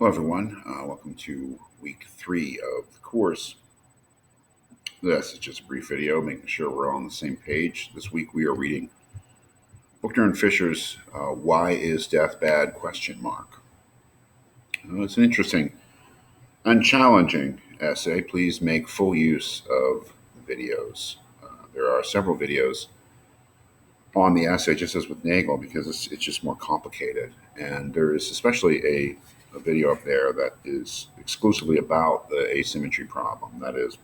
Hello, everyone. Welcome to week 3 of the course. This is just a brief video, making sure we're all on the same page. This week we are reading Buchner and Fisher's "Why Is Death Bad?" question mark. It's an interesting and challenging essay. Please make full use of the videos. There are several videos on the essay, just as with Nagel, because it's just more complicated. And there is especially a video up there that is exclusively about the asymmetry problem. That is,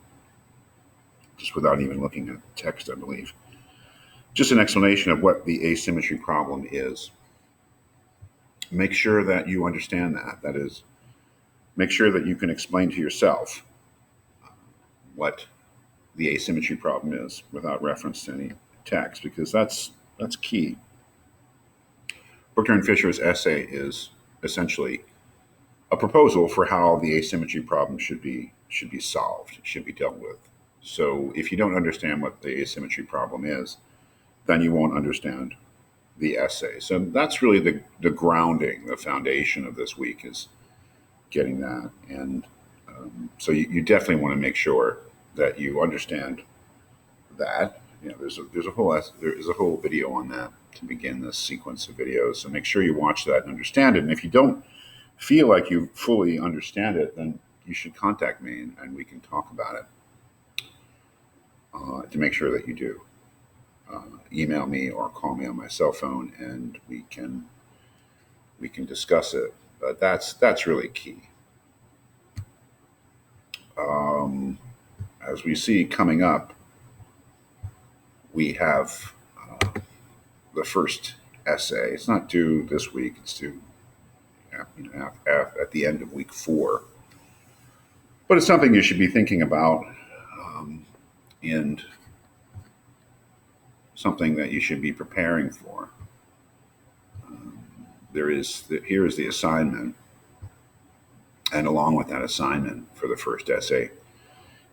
just without even looking at the text, I believe. Just an explanation of what the asymmetry problem is. Make sure that you understand that. That is, make sure that you can explain to yourself what the asymmetry problem is without reference to any text, because that's key. Buchner and Fisher's essay is essentially a proposal for how the asymmetry problem should be solved, should be dealt with. So if you don't understand what the asymmetry problem is, then you won't understand the essay. So that's really the grounding, the foundation of this week, is getting that. And so you definitely want to make sure that you understand that. You know, there is a whole video on that to begin this sequence of videos. So make sure you watch that and understand it. And if you don't feel like you fully understand it, then you should contact me and we can talk about it to make sure that you do. Email me or call me on my cell phone, and we can discuss it. But that's really key. As we see coming up, we have the first essay. It's not due this week. It's due at the end of week 4. But it's something you should be thinking about, and something that you should be preparing for. Here is the assignment, and along with that assignment for the first essay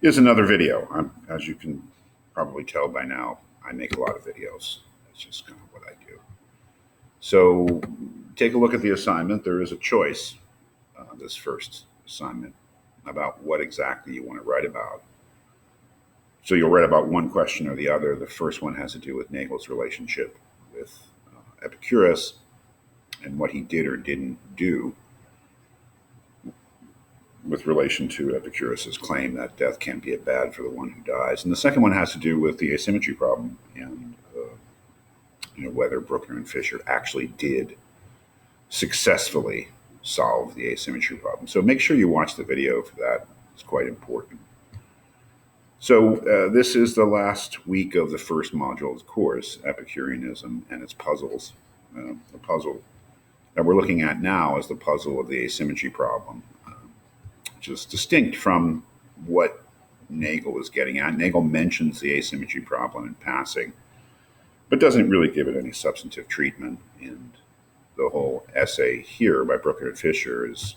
is another video. As you can probably tell by now, I make a lot of videos. It's just kind of what I do. So take a look at the assignment. There is a choice, this first assignment, about what exactly you want to write about. So you'll write about one question or the other. The first one has to do with Nagel's relationship with Epicurus and what he did or didn't do with relation to Epicurus's claim that death can't be bad for the one who dies. And the second one has to do with the asymmetry problem and whether Buchner and Fisher actually did successfully solve the asymmetry problem. So make sure you watch the video for that. It's quite important. So this is the last week of the first module of the course, Epicureanism and its puzzles. The puzzle that we're looking at now is the puzzle of the asymmetry problem, which is distinct from what Nagel is getting at. Nagel mentions the asymmetry problem in passing, but doesn't really give it any substantive treatment. And the whole essay here by Buchner and Fisher is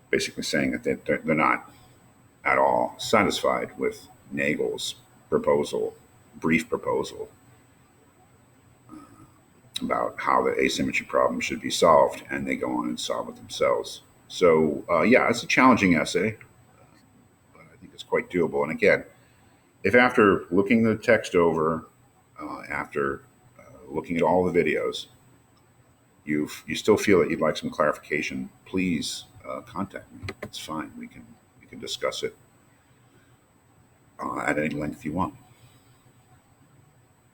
basically saying that they're not at all satisfied with Nagel's brief proposal about how the asymmetry problem should be solved, and they go on and solve it themselves. So, it's a challenging essay, but I think it's quite doable. And again, if after looking the text over, after looking at all the videos, you still feel that you'd like some clarification, please contact me. It's fine. We can discuss it at any length you want.